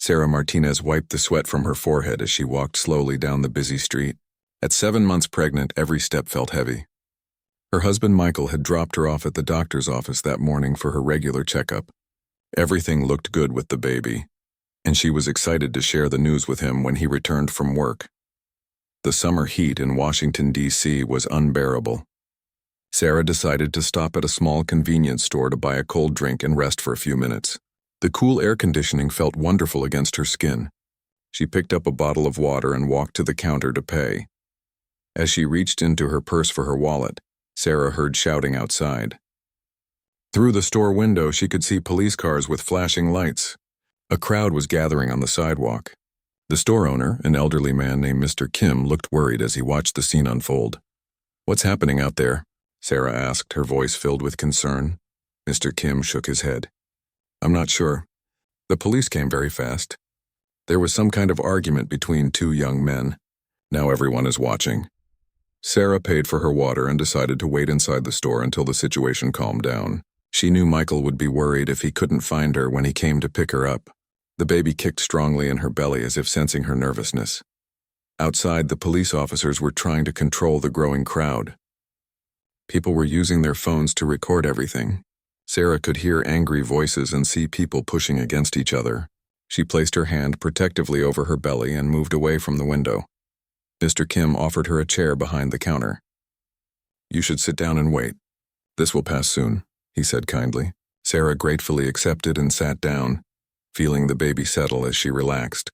Sarah Martinez wiped the sweat from her forehead as she walked slowly down the busy street. At 7 months pregnant, every step felt heavy. Her husband Michael had dropped her off at the doctor's office that morning for her regular checkup. Everything looked good with the baby, and she was excited to share the news with him when he returned from work. The summer heat in Washington, D.C. was unbearable. Sarah decided to stop at a small convenience store to buy a cold drink and rest for a few minutes. The cool air conditioning felt wonderful against her skin. She picked up a bottle of water and walked to the counter to pay. As she reached into her purse for her wallet, Sarah heard shouting outside. Through the store window, she could see police cars with flashing lights. A crowd was gathering on the sidewalk. The store owner, an elderly man named Mr. Kim, looked worried as he watched the scene unfold. "What's happening out there?" Sarah asked, her voice filled with concern. Mr. Kim shook his head. "I'm not sure. The police came very fast. There was some kind of argument between two young men. Now everyone is watching." Sarah paid for her water and decided to wait inside the store until the situation calmed down. She knew Michael would be worried if he couldn't find her when he came to pick her up. The baby kicked strongly in her belly as if sensing her nervousness. Outside, the police officers were trying to control the growing crowd. People were using their phones to record everything. Sarah could hear angry voices and see people pushing against each other. She placed her hand protectively over her belly and moved away from the window. Mr. Kim offered her a chair behind the counter. "You should sit down and wait. This will pass soon," he said kindly. Sarah gratefully accepted and sat down, feeling the baby settle as she relaxed.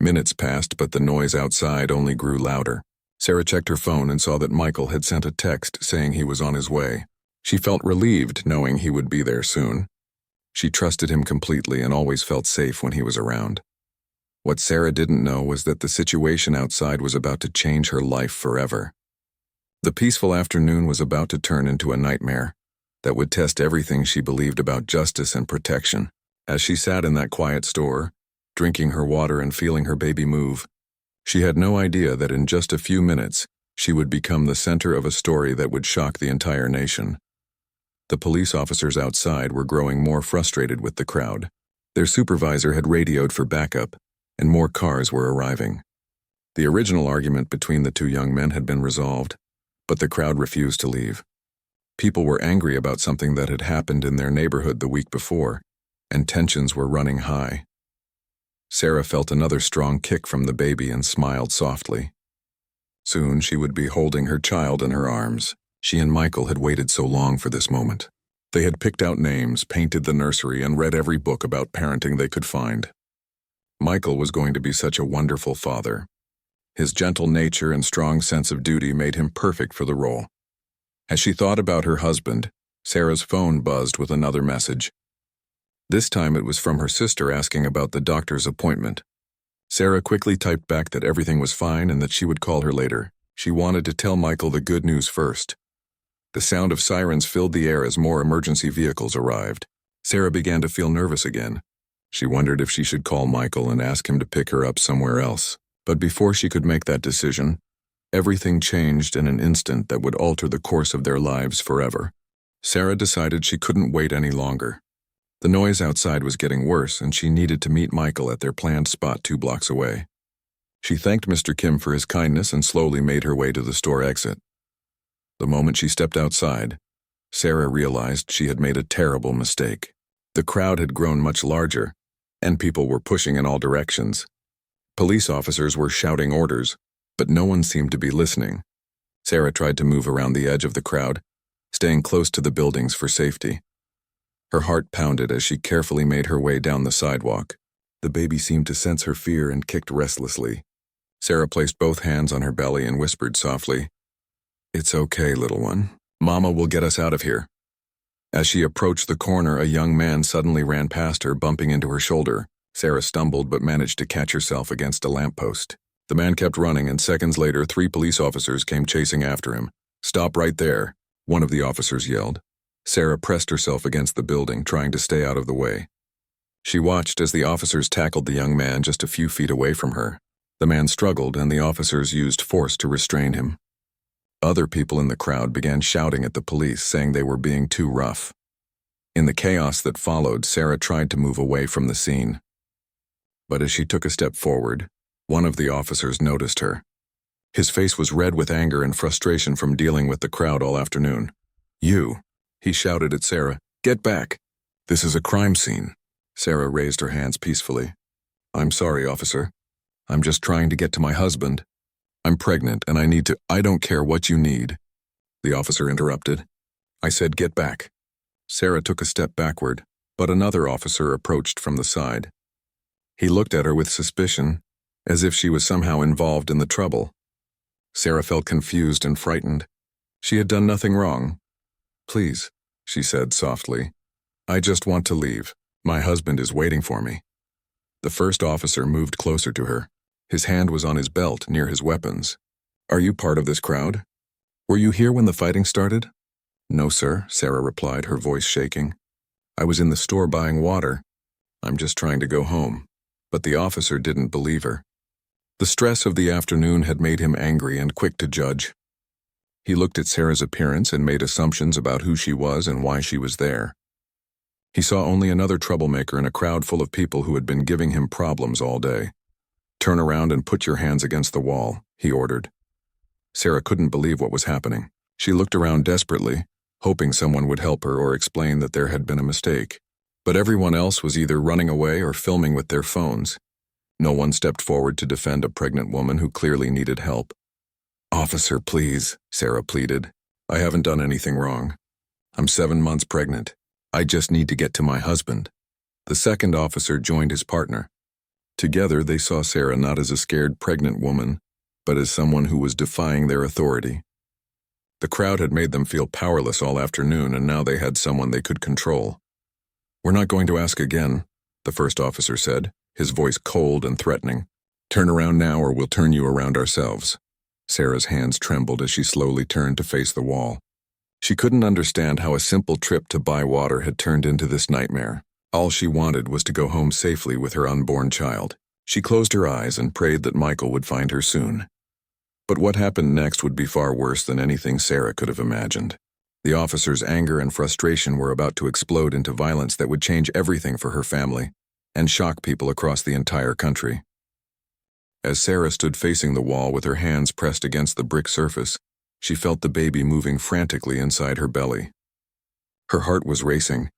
Minutes passed, but the noise outside only grew louder. Sarah checked her phone and saw that Michael had sent a text saying he was on his way. She felt relieved knowing he would be there soon. She trusted him completely and always felt safe when he was around. What Sarah didn't know was that the situation outside was about to change her life forever. The peaceful afternoon was about to turn into a nightmare that would test everything she believed about justice and protection. As she sat in that quiet store, drinking her water and feeling her baby move, she had no idea that in just a few minutes, she would become the center of a story that would shock the entire nation. The police officers outside were growing more frustrated with the crowd. Their supervisor had radioed for backup, and more cars were arriving. The original argument between the two young men had been resolved, but the crowd refused to leave. People were angry about something that had happened in their neighborhood the week before, and tensions were running high. Sarah felt another strong kick from the baby and smiled softly. Soon she would be holding her child in her arms. She and Michael had waited so long for this moment. They had picked out names, painted the nursery, and read every book about parenting they could find. Michael was going to be such a wonderful father. His gentle nature and strong sense of duty made him perfect for the role. As she thought about her husband, Sarah's phone buzzed with another message. This time it was from her sister asking about the doctor's appointment. Sarah quickly typed back that everything was fine and that she would call her later. She wanted to tell Michael the good news first. The sound of sirens filled the air as more emergency vehicles arrived. Sarah began to feel nervous again. She wondered if she should call Michael and ask him to pick her up somewhere else. But before she could make that decision, everything changed in an instant that would alter the course of their lives forever. Sarah decided she couldn't wait any longer. The noise outside was getting worse, and she needed to meet Michael at their planned spot 2 blocks away. She thanked Mr. Kim for his kindness and slowly made her way to the store exit. The moment she stepped outside, Sarah realized she had made a terrible mistake. The crowd had grown much larger, and people were pushing in all directions. Police officers were shouting orders, but no one seemed to be listening. Sarah tried to move around the edge of the crowd, staying close to the buildings for safety. Her heart pounded as she carefully made her way down the sidewalk. The baby seemed to sense her fear and kicked restlessly. Sarah placed both hands on her belly and whispered softly, "It's okay, little one. Mama will get us out of here." As she approached the corner, a young man suddenly ran past her, bumping into her shoulder. Sarah stumbled but managed to catch herself against a lamppost. The man kept running, and seconds later, 3 police officers came chasing after him. "Stop right there," one of the officers yelled. Sarah pressed herself against the building, trying to stay out of the way. She watched as the officers tackled the young man just a few feet away from her. The man struggled, and the officers used force to restrain him. Other people in the crowd began shouting at the police, saying they were being too rough. In the chaos that followed, Sarah tried to move away from the scene. But as she took a step forward, one of the officers noticed her. His face was red with anger and frustration from dealing with the crowd all afternoon. "You," he shouted at Sarah, "get back. This is a crime scene." Sarah raised her hands peacefully. "I'm sorry, officer. I'm just trying to get to my husband. I'm pregnant and I need to—" "I don't care what you need," the officer interrupted. "I said get back." Sarah took a step backward, but another officer approached from the side. He looked at her with suspicion, as if she was somehow involved in the trouble. Sarah felt confused and frightened. She had done nothing wrong. "Please," she said softly. "I just want to leave. My husband is waiting for me." The first officer moved closer to her. His hand was on his belt near his weapons. "Are you part of this crowd? Were you here when the fighting started?" "No, sir," Sarah replied, her voice shaking. "I was in the store buying water. I'm just trying to go home." But the officer didn't believe her. The stress of the afternoon had made him angry and quick to judge. He looked at Sarah's appearance and made assumptions about who she was and why she was there. He saw only another troublemaker in a crowd full of people who had been giving him problems all day. "Turn around and put your hands against the wall," he ordered. Sarah couldn't believe what was happening. She looked around desperately, hoping someone would help her or explain that there had been a mistake. But everyone else was either running away or filming with their phones. No one stepped forward to defend a pregnant woman who clearly needed help. "Officer, please," Sarah pleaded. "I haven't done anything wrong. I'm 7 months pregnant. I just need to get to my husband." The second officer joined his partner. Together, they saw Sarah not as a scared pregnant woman, but as someone who was defying their authority. The crowd had made them feel powerless all afternoon, and now they had someone they could control. "We're not going to ask again," the first officer said, his voice cold and threatening. "Turn around now or we'll turn you around ourselves." Sarah's hands trembled as she slowly turned to face the wall. She couldn't understand how a simple trip to buy water had turned into this nightmare. All she wanted was to go home safely with her unborn child. She closed her eyes and prayed that Michael would find her soon. But what happened next would be far worse than anything Sarah could have imagined. The officer's anger and frustration were about to explode into violence that would change everything for her family and shock people across the entire country. As Sarah stood facing the wall with her hands pressed against the brick surface, she felt the baby moving frantically inside her belly. Her heart was racing,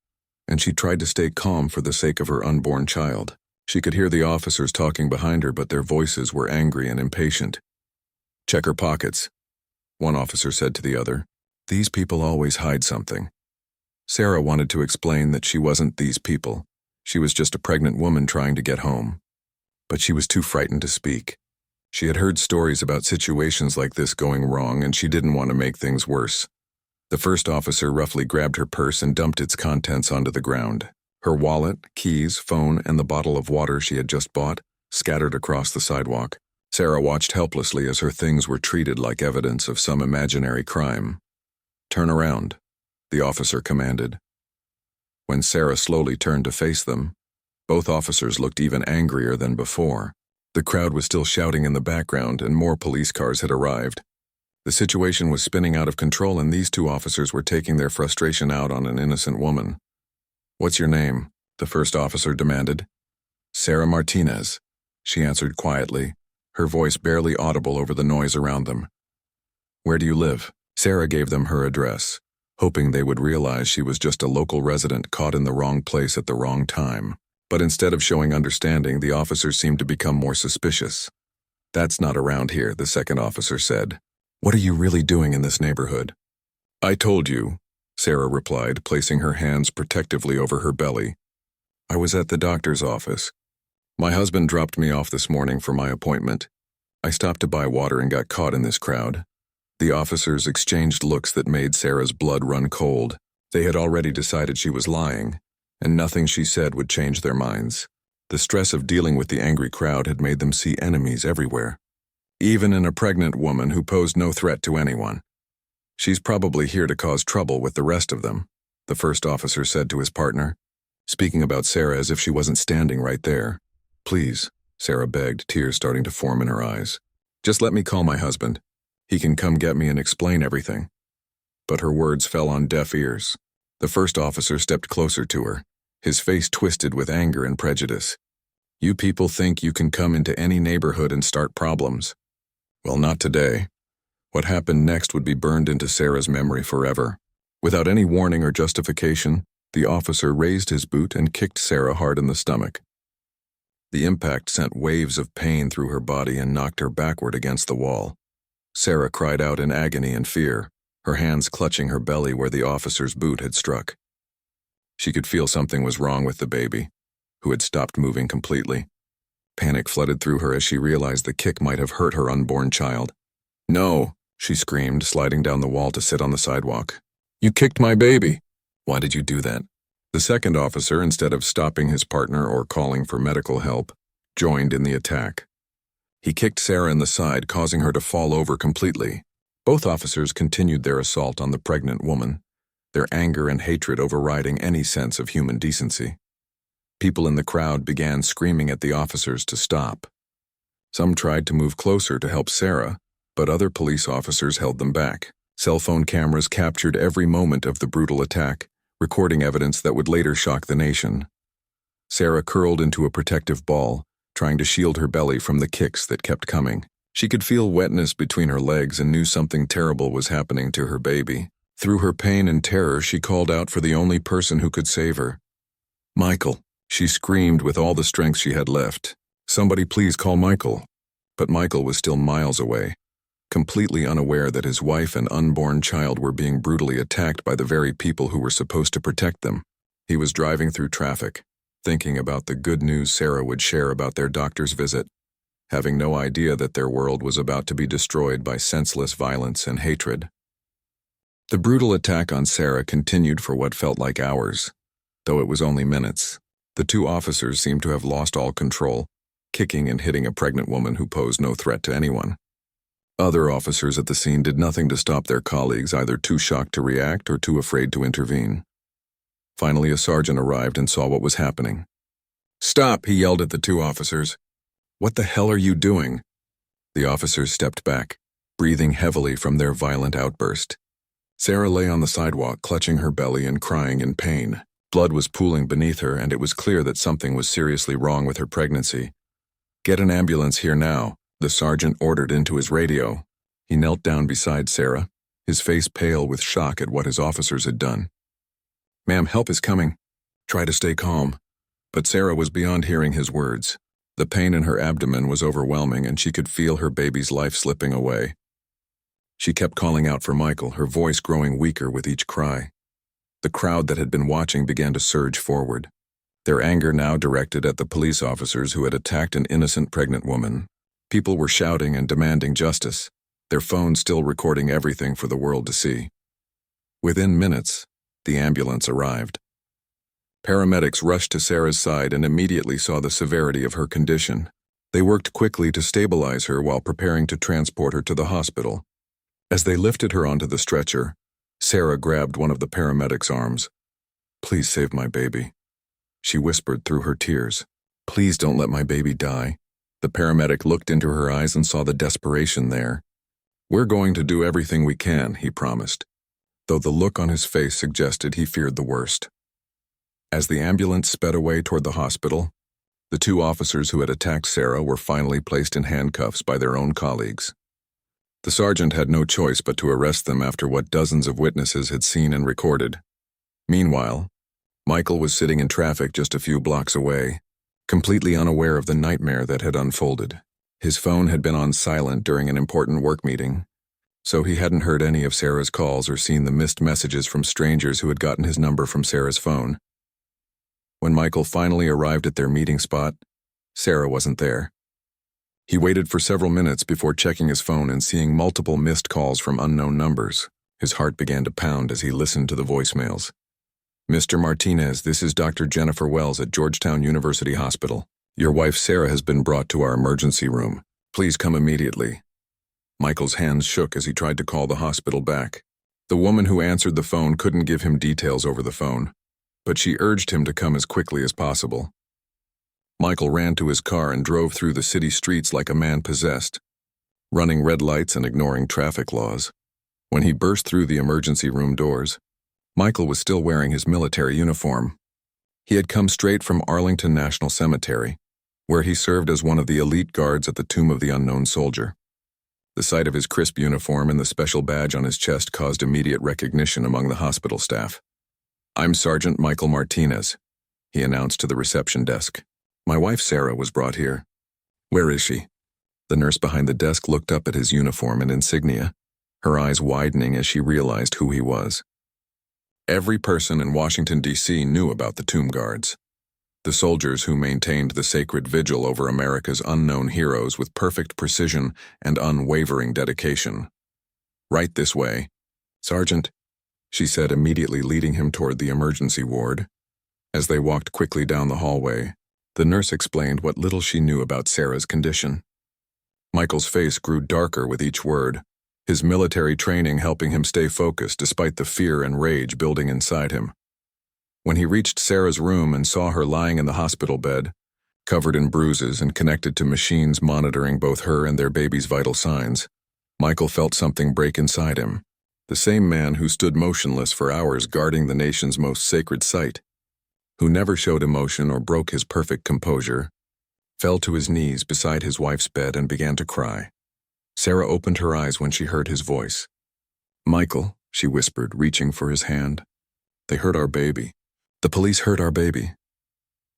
and she tried to stay calm for the sake of her unborn child. She could hear the officers talking behind her, but their voices were angry and impatient. "Check her pockets," one officer said to the other. "These people always hide something." Sarah wanted to explain that she wasn't these people. She was just a pregnant woman trying to get home. But she was too frightened to speak. She had heard stories about situations like this going wrong, and she didn't want to make things worse. The first officer roughly grabbed her purse and dumped its contents onto the ground. Her wallet, keys, phone, and the bottle of water she had just bought scattered across the sidewalk. Sarah watched helplessly as her things were treated like evidence of some imaginary crime. "Turn around," the officer commanded. When Sarah slowly turned to face them, both officers looked even angrier than before. The crowd was still shouting in the background, and more police cars had arrived. The situation was spinning out of control, and these two officers were taking their frustration out on an innocent woman. "What's your name?" the first officer demanded. "Sarah Martinez," she answered quietly, her voice barely audible over the noise around them. "Where do you live?" Sarah gave them her address, hoping they would realize she was just a local resident caught in the wrong place at the wrong time. But instead of showing understanding, the officers seemed to become more suspicious. "That's not around here," the second officer said. "What are you really doing in this neighborhood?" "I told you," Sarah replied, placing her hands protectively over her belly. "I was at the doctor's office. My husband dropped me off this morning for my appointment. I stopped to buy water and got caught in this crowd." The officers exchanged looks that made Sarah's blood run cold. They had already decided she was lying, and nothing she said would change their minds. The stress of dealing with the angry crowd had made them see enemies everywhere, even in a pregnant woman who posed no threat to anyone. "She's probably here to cause trouble with the rest of them," the first officer said to his partner, speaking about Sarah as if she wasn't standing right there. "Please," Sarah begged, tears starting to form in her eyes. "Just let me call my husband. He can come get me and explain everything." But her words fell on deaf ears. The first officer stepped closer to her, his face twisted with anger and prejudice. You people think you can come into any neighborhood and start problems. Well, not today. What happened next would be burned into Sarah's memory forever. Without any warning or justification, the officer raised his boot and kicked Sarah hard in the stomach. The impact sent waves of pain through her body and knocked her backward against the wall. Sarah cried out in agony and fear, her hands clutching her belly where the officer's boot had struck. She could feel something was wrong with the baby, who had stopped moving completely. Panic flooded through her as she realized the kick might have hurt her unborn child. "No," she screamed, sliding down the wall to sit on the sidewalk. "You kicked my baby." "Why did you do that?" The second officer, instead of stopping his partner or calling for medical help, joined in the attack. He kicked Sarah in the side, causing her to fall over completely. Both officers continued their assault on the pregnant woman, their anger and hatred overriding any sense of human decency. People in the crowd began screaming at the officers to stop. Some tried to move closer to help Sarah, but other police officers held them back. Cell phone cameras captured every moment of the brutal attack, recording evidence that would later shock the nation. Sarah curled into a protective ball, trying to shield her belly from the kicks that kept coming. She could feel wetness between her legs and knew something terrible was happening to her baby. Through her pain and terror, she called out for the only person who could save her. "Michael," she screamed with all the strength she had left. "Somebody please call Michael." But Michael was still miles away, completely unaware that his wife and unborn child were being brutally attacked by the very people who were supposed to protect them. He was driving through traffic, thinking about the good news Sarah would share about their doctor's visit, having no idea that their world was about to be destroyed by senseless violence and hatred. The brutal attack on Sarah continued for what felt like hours, though it was only minutes. The two officers seemed to have lost all control, kicking and hitting a pregnant woman who posed no threat to anyone. Other officers at the scene did nothing to stop their colleagues, either too shocked to react or too afraid to intervene. Finally, a sergeant arrived and saw what was happening. "Stop!" he yelled at the two officers. "What the hell are you doing?" The officers stepped back, breathing heavily from their violent outburst. Sarah lay on the sidewalk, clutching her belly and crying in pain. Blood was pooling beneath her, and it was clear that something was seriously wrong with her pregnancy. "Get an ambulance here now," the sergeant ordered into his radio. He knelt down beside Sarah, his face pale with shock at what his officers had done. "Ma'am, help is coming. Try to stay calm." But Sarah was beyond hearing his words. The pain in her abdomen was overwhelming, and she could feel her baby's life slipping away. She kept calling out for Michael, her voice growing weaker with each cry. The crowd that had been watching began to surge forward, their anger now directed at the police officers who had attacked an innocent pregnant woman. People were shouting and demanding justice, their phones still recording everything for the world to see. Within minutes, the ambulance arrived. Paramedics rushed to Sarah's side and immediately saw the severity of her condition. They worked quickly to stabilize her while preparing to transport her to the hospital. As they lifted her onto the stretcher, Sarah grabbed one of the paramedics' arms. "Please save my baby," she whispered through her tears. "Please don't let my baby die." The paramedic looked into her eyes and saw the desperation there. "We're going to do everything we can," he promised, though the look on his face suggested he feared the worst. As the ambulance sped away toward the hospital, the two officers who had attacked Sarah were finally placed in handcuffs by their own colleagues. The sergeant had no choice but to arrest them after what dozens of witnesses had seen and recorded. Meanwhile, Michael was sitting in traffic just a few blocks away, completely unaware of the nightmare that had unfolded. His phone had been on silent during an important work meeting, so he hadn't heard any of Sarah's calls or seen the missed messages from strangers who had gotten his number from Sarah's phone. When Michael finally arrived at their meeting spot, Sarah wasn't there. He waited for several minutes before checking his phone and seeing multiple missed calls from unknown numbers. His heart began to pound as he listened to the voicemails. "Mr. Martinez, this is Dr. Jennifer Wells at Georgetown University Hospital. Your wife Sarah has been brought to our emergency room. Please come immediately." Michael's hands shook as he tried to call the hospital back. The woman who answered the phone couldn't give him details over the phone, but she urged him to come as quickly as possible. Michael ran to his car and drove through the city streets like a man possessed, running red lights and ignoring traffic laws. When he burst through the emergency room doors, Michael was still wearing his military uniform. He had come straight from Arlington National Cemetery, where he served as one of the elite guards at the Tomb of the Unknown Soldier. The sight of his crisp uniform and the special badge on his chest caused immediate recognition among the hospital staff. "I'm Sergeant Michael Martinez," he announced to the reception desk. "My wife Sarah was brought here." "Where is she?" The nurse behind the desk looked up at his uniform and insignia, her eyes widening as she realized who he was. Every person in Washington, D.C. knew about the Tomb Guards, the soldiers who maintained the sacred vigil over America's unknown heroes with perfect precision and unwavering dedication. "Right this way, Sergeant," she said, immediately leading him toward the emergency ward. As they walked quickly down the hallway, the nurse explained what little she knew about Sarah's condition. Michael's face grew darker with each word, his military training helping him stay focused despite the fear and rage building inside him. When he reached Sarah's room and saw her lying in the hospital bed, covered in bruises and connected to machines monitoring both her and their baby's vital signs, Michael felt something break inside him. The same man who stood motionless for hours guarding the nation's most sacred site, who never showed emotion or broke his perfect composure, fell to his knees beside his wife's bed and began to cry. Sarah opened her eyes when she heard his voice. "Michael," she whispered, reaching for his hand. "They hurt our baby. The police hurt our baby."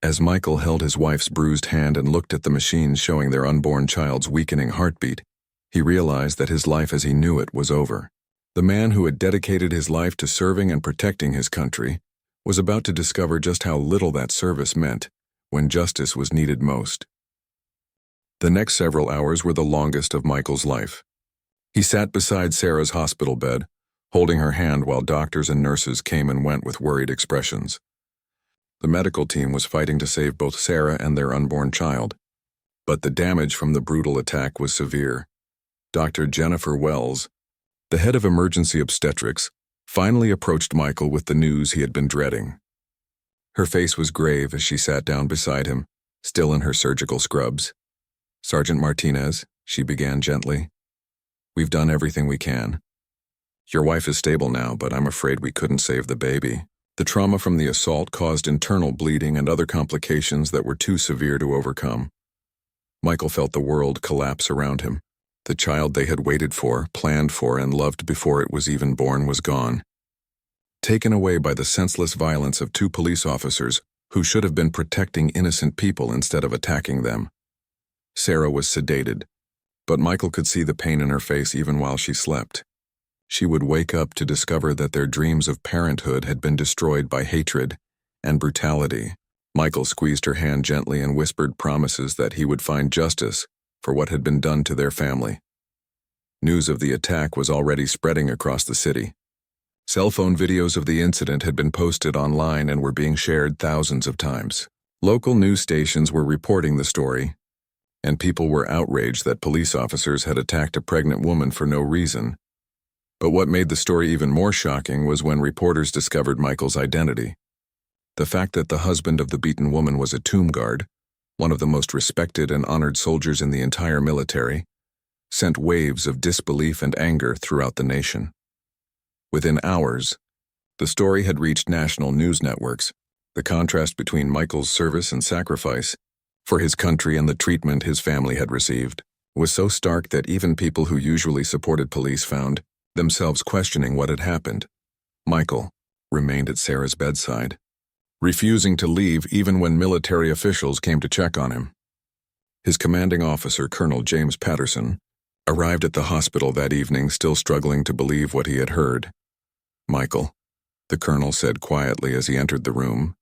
As Michael held his wife's bruised hand and looked at the machines showing their unborn child's weakening heartbeat, he realized that his life as he knew it was over. The man who had dedicated his life to serving and protecting his country was about to discover just how little that service meant when justice was needed most. The next several hours were the longest of Michael's life. He sat beside Sarah's hospital bed, holding her hand while doctors and nurses came and went with worried expressions. The medical team was fighting to save both Sarah and their unborn child, but the damage from the brutal attack was severe. Dr. Jennifer Wells, the head of emergency obstetrics, finally approached Michael with the news he had been dreading. Her face was grave as she sat down beside him, still in her surgical scrubs. "Sergeant Martinez," she began gently, "we've done everything we can. Your wife is stable now, but I'm afraid we couldn't save the baby. The trauma from the assault caused internal bleeding and other complications that were too severe to overcome." Michael felt the world collapse around him. The child they had waited for, planned for, and loved before it was even born was gone. Taken away by the senseless violence of two police officers who should have been protecting innocent people instead of attacking them. Sarah was sedated, but Michael could see the pain in her face even while she slept. She would wake up to discover that their dreams of parenthood had been destroyed by hatred and brutality. Michael squeezed her hand gently and whispered promises that he would find justice for what had been done to their family. News of the attack was already spreading across the city. Cell phone videos of the incident had been posted online and were being shared thousands of times. Local news stations were reporting the story, and people were outraged that police officers had attacked a pregnant woman for no reason. But what made the story even more shocking was when reporters discovered Michael's identity. The fact that the husband of the beaten woman was a tomb guard, one of the most respected and honored soldiers in the entire military, sent waves of disbelief and anger throughout the nation. Within hours, the story had reached national news networks. The contrast between Michael's service and sacrifice for his country and the treatment his family had received was so stark that even people who usually supported police found themselves questioning what had happened. Michael remained at Sarah's bedside, refusing to leave even when military officials came to check on him. His commanding officer, Colonel James Patterson, arrived at the hospital that evening still struggling to believe what he had heard. "Michael," the colonel said quietly as he entered the room,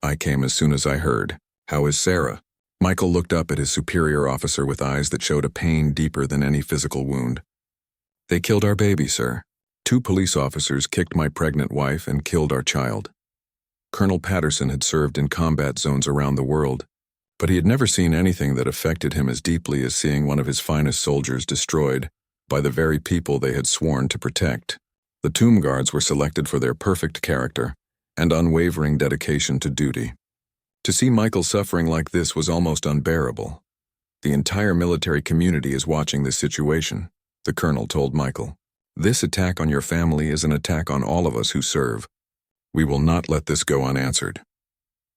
"I came as soon as I heard. How is Sarah?" Michael looked up at his superior officer with eyes that showed a pain deeper than any physical wound. "They killed our baby, sir. 2 police officers kicked my pregnant wife and killed our child." Colonel Patterson had served in combat zones around the world, but he had never seen anything that affected him as deeply as seeing one of his finest soldiers destroyed by the very people they had sworn to protect. The Tomb Guards were selected for their perfect character and unwavering dedication to duty. To see Michael suffering like this was almost unbearable. "The entire military community is watching this situation," the colonel told Michael. "This attack on your family is an attack on all of us who serve. We will not let this go unanswered."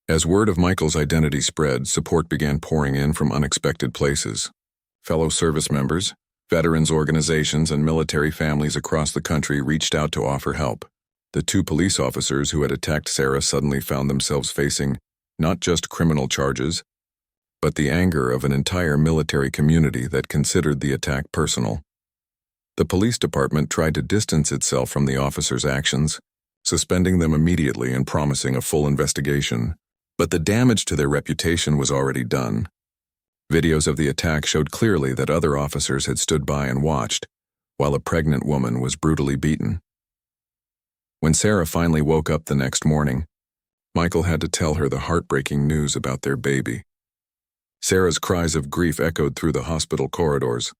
As word of Michael's identity spread, support began pouring in from unexpected places. Fellow service members, veterans organizations, and military families across the country reached out to offer help. The two police officers who had attacked Sarah suddenly found themselves facing not just criminal charges, but the anger of an entire military community that considered the attack personal. The police department tried to distance itself from the officers' actions, suspending them immediately and promising a full investigation. But the damage to their reputation was already done. Videos of the attack showed clearly that other officers had stood by and watched, while a pregnant woman was brutally beaten. When Sarah finally woke up the next morning, Michael had to tell her the heartbreaking news about their baby. Sarah's cries of grief echoed through the hospital corridors,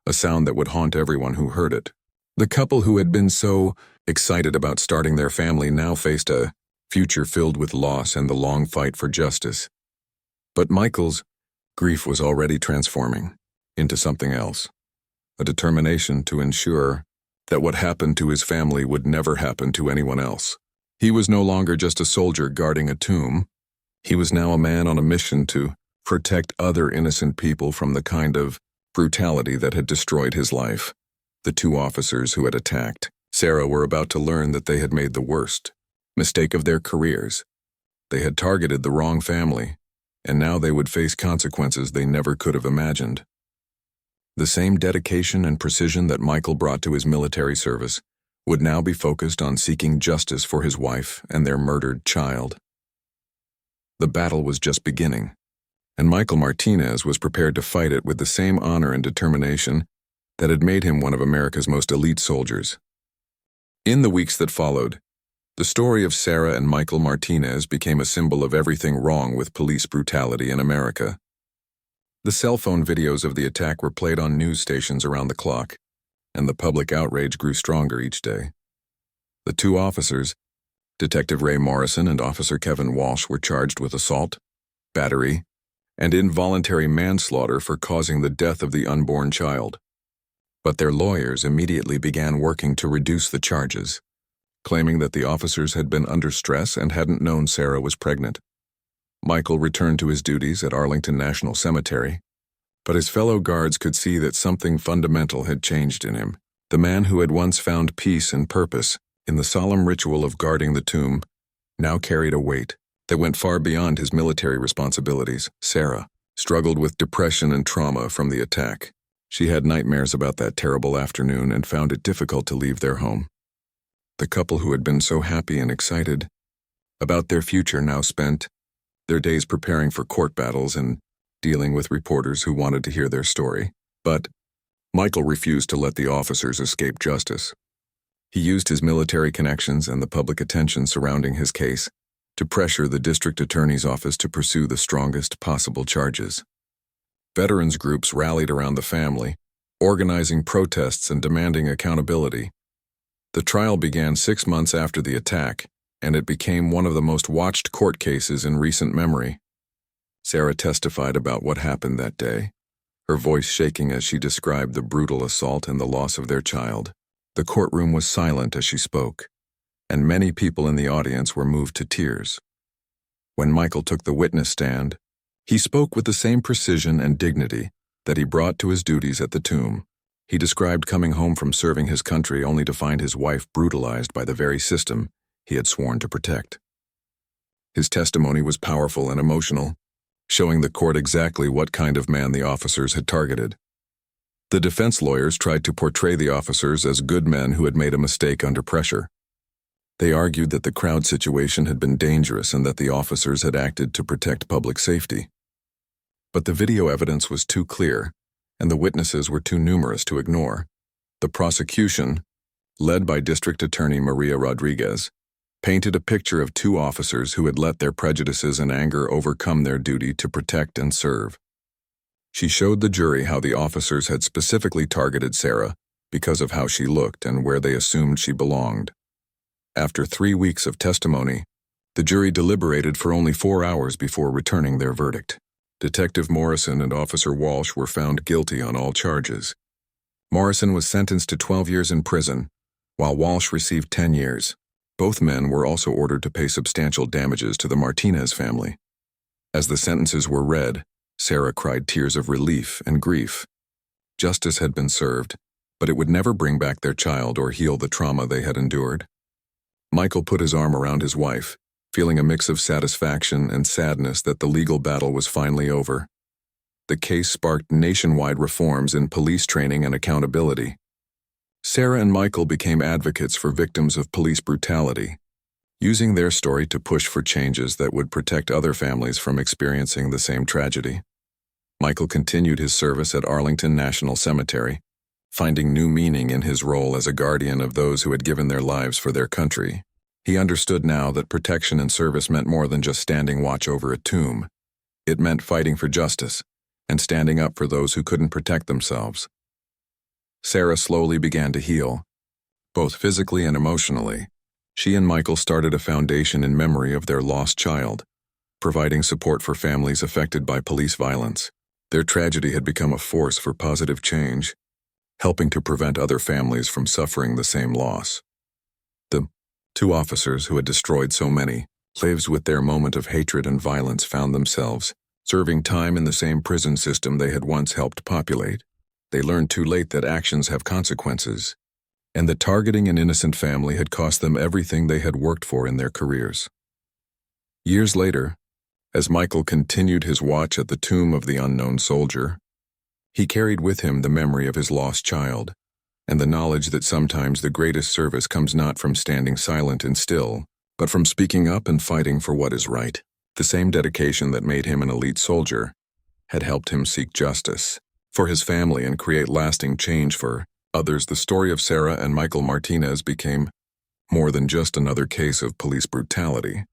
a sound that would haunt everyone who heard it. The couple who had been so excited about starting their family now faced a future filled with loss and the long fight for justice. But Michael's grief was already transforming into something else, a determination to ensure that what happened to his family would never happen to anyone else. He was no longer just a soldier guarding a tomb. He was now a man on a mission to protect other innocent people from the kind of brutality that had destroyed his life. The two officers who had attacked Sarah were about to learn that they had made the worst mistake of their careers. They had targeted the wrong family, and now they would face consequences they never could have imagined. The same dedication and precision that Michael brought to his military service would now be focused on seeking justice for his wife and their murdered child. The battle was just beginning, and Michael Martinez was prepared to fight it with the same honor and determination that had made him one of America's most elite soldiers. In the weeks that followed, the story of Sarah and Michael Martinez became a symbol of everything wrong with police brutality in America. The cell phone videos of the attack were played on news stations around the clock, and the public outrage grew stronger each day. The two officers, Detective Ray Morrison and Officer Kevin Walsh, were charged with assault, battery, and involuntary manslaughter for causing the death of the unborn child. But their lawyers immediately began working to reduce the charges, claiming that the officers had been under stress and hadn't known Sarah was pregnant. Michael returned to his duties at Arlington National Cemetery, but his fellow guards could see that something fundamental had changed in him. The man who had once found peace and purpose in the solemn ritual of guarding the tomb now carried a weight that went far beyond his military responsibilities. Sarah struggled with depression and trauma from the attack. She had nightmares about that terrible afternoon and found it difficult to leave their home. The couple who had been so happy and excited about their future now spent their days preparing for court battles and dealing with reporters who wanted to hear their story. But Michael refused to let the officers escape justice. He used his military connections and the public attention surrounding his case to pressure the district attorney's office to pursue the strongest possible charges. Veterans groups rallied around the family, organizing protests and demanding accountability. The trial began 6 months after the attack, and it became one of the most watched court cases in recent memory. Sarah testified about what happened that day, her voice shaking as she described the brutal assault and the loss of their child. The courtroom was silent as she spoke, and many people in the audience were moved to tears. When Michael took the witness stand, he spoke with the same precision and dignity that he brought to his duties at the tomb. He described coming home from serving his country only to find his wife brutalized by the very system he had sworn to protect. His testimony was powerful and emotional, showing the court exactly what kind of man the officers had targeted. The defense lawyers tried to portray the officers as good men who had made a mistake under pressure. They argued that the crowd situation had been dangerous and that the officers had acted to protect public safety. But the video evidence was too clear, and the witnesses were too numerous to ignore. The prosecution, led by District Attorney Maria Rodriguez, painted a picture of two officers who had let their prejudices and anger overcome their duty to protect and serve. She showed the jury how the officers had specifically targeted Sarah because of how she looked and where they assumed she belonged. After 3 weeks of testimony, the jury deliberated for only 4 hours before returning their verdict. Detective Morrison and Officer Walsh were found guilty on all charges. Morrison was sentenced to 12 years in prison, while Walsh received 10 years. Both men were also ordered to pay substantial damages to the Martinez family. As the sentences were read, Sarah cried tears of relief and grief. Justice had been served, but it would never bring back their child or heal the trauma they had endured. Michael put his arm around his wife, feeling a mix of satisfaction and sadness that the legal battle was finally over. The case sparked nationwide reforms in police training and accountability. Sarah and Michael became advocates for victims of police brutality, using their story to push for changes that would protect other families from experiencing the same tragedy. Michael continued his service at Arlington National Cemetery, finding new meaning in his role as a guardian of those who had given their lives for their country. He understood now that protection and service meant more than just standing watch over a tomb. It meant fighting for justice and standing up for those who couldn't protect themselves. Sarah slowly began to heal, both physically and emotionally. She and Michael started a foundation in memory of their lost child, providing support for families affected by police violence. Their tragedy had become a force for positive change, helping to prevent other families from suffering the same loss. The two officers who had destroyed so many lives with their moment of hatred and violence found themselves serving time in the same prison system they had once helped populate. They learned too late that actions have consequences, and that targeting an innocent family had cost them everything they had worked for in their careers. Years later, as Michael continued his watch at the tomb of the unknown soldier, he carried with him the memory of his lost child, and the knowledge that sometimes the greatest service comes not from standing silent and still, but from speaking up and fighting for what is right. The same dedication that made him an elite soldier had helped him seek justice for his family and create lasting change for others. The story of Sarah and Michael Martinez became more than just another case of police brutality.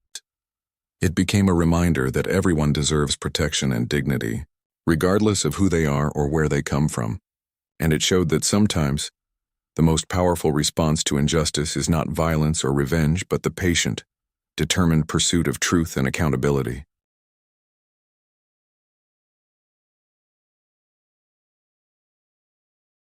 It became a reminder that everyone deserves protection and dignity, regardless of who they are or where they come from. And it showed that sometimes the most powerful response to injustice is not violence or revenge, but the patient, determined pursuit of truth and accountability.